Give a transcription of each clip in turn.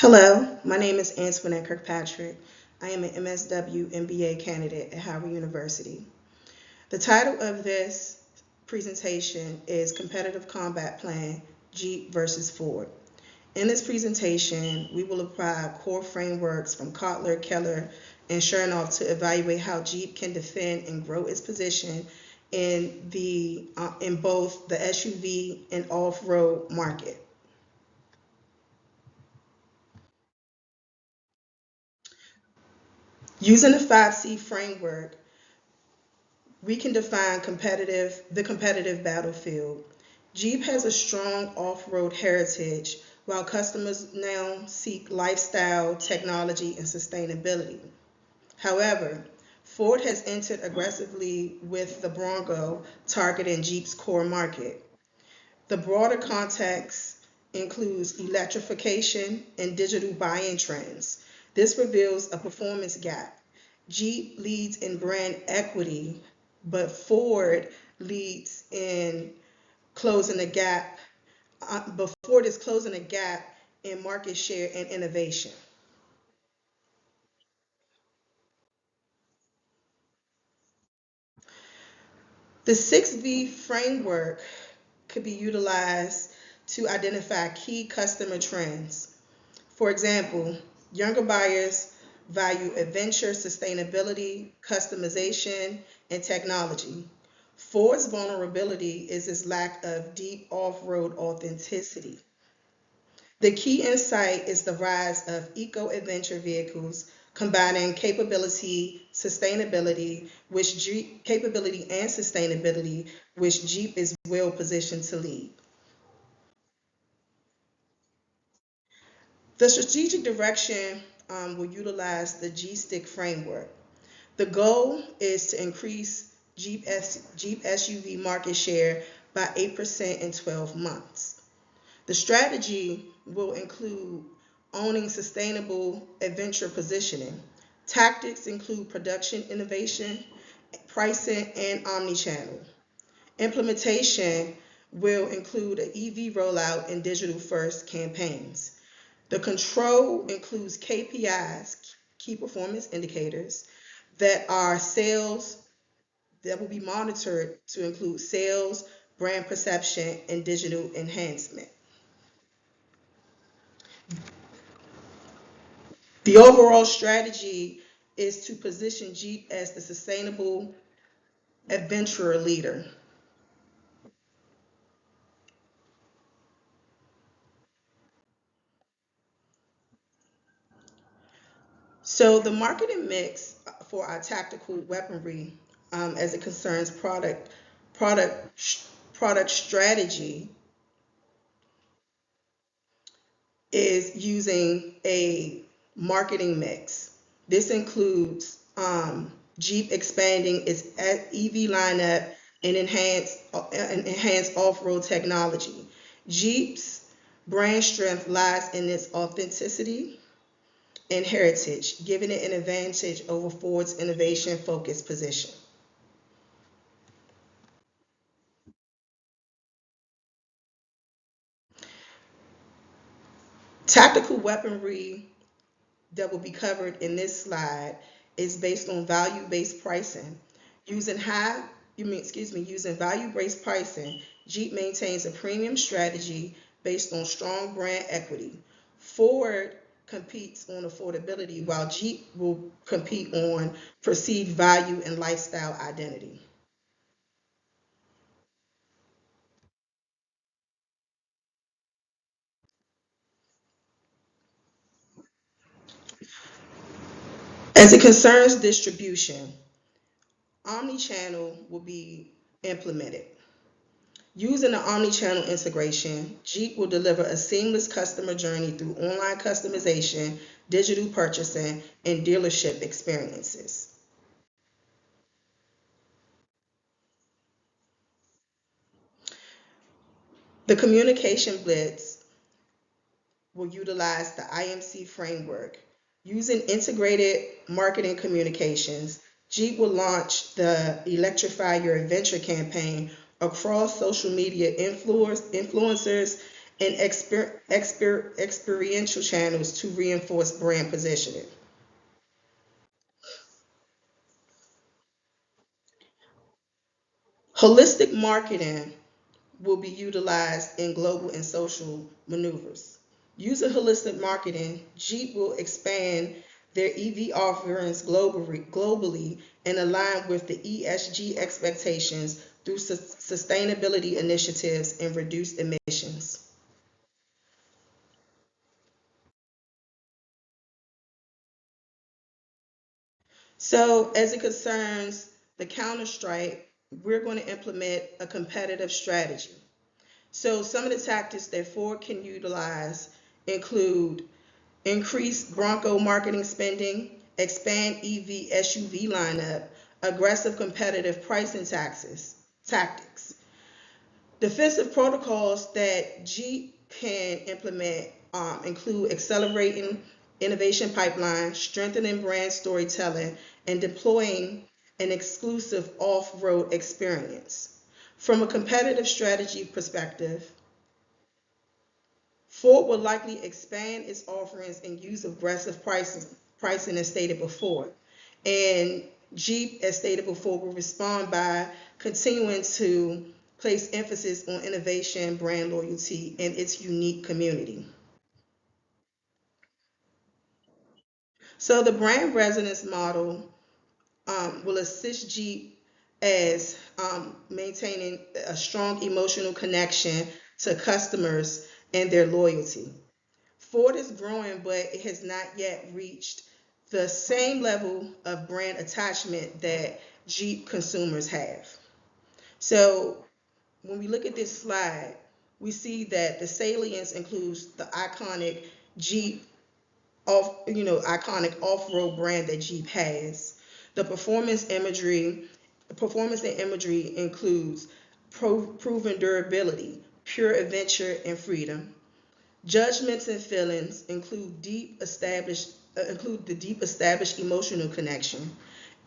Hello, my name is Antoinette Kirkpatrick. I am an MSW MBA candidate at Howard University. The title of this presentation is Competitive Combat Plan, Jeep versus Ford. In this presentation, we will apply core frameworks from Kotler, Keller, and Chernoff to evaluate how Jeep can defend and grow its position in both the SUV and off-road market. Using the 5C framework, we can define the competitive battlefield. Jeep has a strong off-road heritage, while customers now seek lifestyle, technology, and sustainability. However, Ford has entered aggressively with the Bronco, targeting Jeep's core market. The broader context includes electrification and digital buying trends. This reveals a performance gap. Jeep leads in brand equity, but Ford leads in closing the gap. But Ford is closing the gap in market share and innovation. The 6V framework could be utilized to identify key customer trends. For example, younger buyers value adventure, sustainability, customization, and technology. Ford's vulnerability is its lack of deep off-road authenticity. The key insight is the rise of eco-adventure vehicles combining capability and sustainability, which Jeep is well positioned to lead. The strategic direction will utilize the G-Stick framework. The goal is to increase Jeep SUV market share by 8% in 12 months. The strategy will include owning sustainable adventure positioning. Tactics include production innovation, pricing, and omnichannel. Implementation will include an EV rollout and digital first campaigns. The control includes KPIs, key performance indicators, that will be monitored to include sales, brand perception, and digital enhancement. The overall strategy is to position Jeep as the sustainable adventurer leader. So the marketing mix for our tactical weaponry, as it concerns product, product strategy, is using a marketing mix. This includes Jeep expanding its EV lineup and enhanced off-road technology. Jeep's brand strength lies in its authenticity and heritage, giving it an advantage over Ford's innovation-focused position. Tactical weaponry that will be covered in this slide is based on value-based pricing. Using high, using value-based pricing, Jeep maintains a premium strategy based on strong brand equity. Ford competes on affordability, while Jeep will compete on perceived value and lifestyle identity. As it concerns distribution, omnichannel will be implemented. Using the omnichannel integration, Jeep will deliver a seamless customer journey through online customization, digital purchasing, and dealership experiences. The communication blitz will utilize the IMC framework. Using integrated marketing communications, Jeep will launch the Electrify Your Adventure campaign across social media influencers and experiential channels to reinforce brand positioning. Holistic marketing will be utilized in global and social maneuvers. Using holistic marketing, Jeep will expand their EV offerings globally and align with the ESG expectations through sustainability initiatives and reduced emissions. So, as it concerns the counter strike, we're going to implement a competitive strategy. So, some of the tactics that Ford can utilize include increase Bronco marketing spending, expand EV SUV lineup, aggressive competitive pricing tactics. Defensive protocols that Jeep can implement include accelerating innovation pipeline, strengthening brand storytelling, and deploying an exclusive off-road experience. From a competitive strategy perspective, Ford will likely expand its offerings and use aggressive pricing as stated before. And Jeep, as stated before, will respond by continuing to place emphasis on innovation, brand loyalty, and its unique community. So the brand resonance model will assist Jeep as maintaining a strong emotional connection to customers and their loyalty. Ford is growing, but it has not yet reached the same level of brand attachment that Jeep consumers have. So when we look at this slide, we see that the salience includes the iconic Jeep iconic off-road brand that Jeep has. The performance and imagery includes proven durability, pure adventure and freedom. Judgments and feelings include the deep established emotional connection,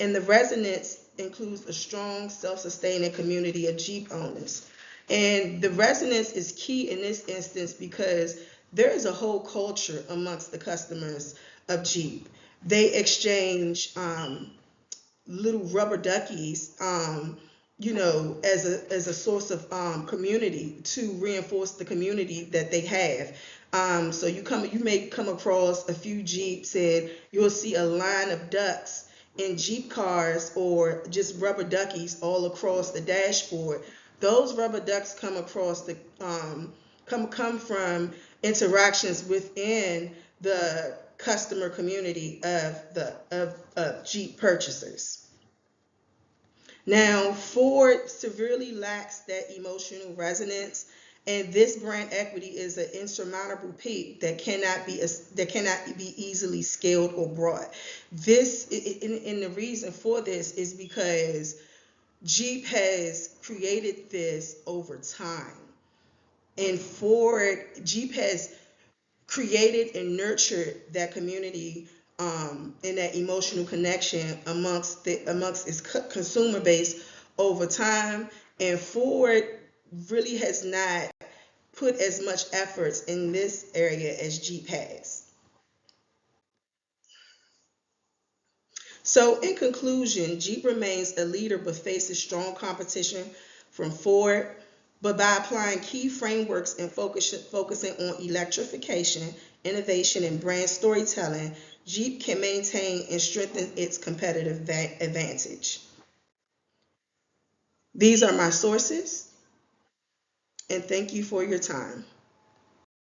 and the resonance includes a strong, self-sustaining community of Jeep owners. And the resonance is key in this instance because there is a whole culture amongst the customers of Jeep. They exchange little rubber duckies, as a source of community to reinforce the community that they have. So you may come across a few Jeeps and you'll see a line of ducks in Jeep cars or just rubber duckies all across the dashboard. Those rubber ducks come across the come from interactions within the customer community of Jeep purchasers. Now, Ford severely lacks that emotional resonance, and this brand equity is an insurmountable peak that cannot be easily scaled or brought. And the reason for this is because Jeep has created this over time, and Jeep has created and nurtured that community and that emotional connection amongst its consumer base over time. And Ford really has not put as much efforts in this area as Jeep has. So, in conclusion, Jeep remains a leader but faces strong competition from Ford. But by applying key frameworks and focusing on electrification, innovation, and brand storytelling, Jeep can maintain and strengthen its competitive advantage. These are my sources, and thank you for your time.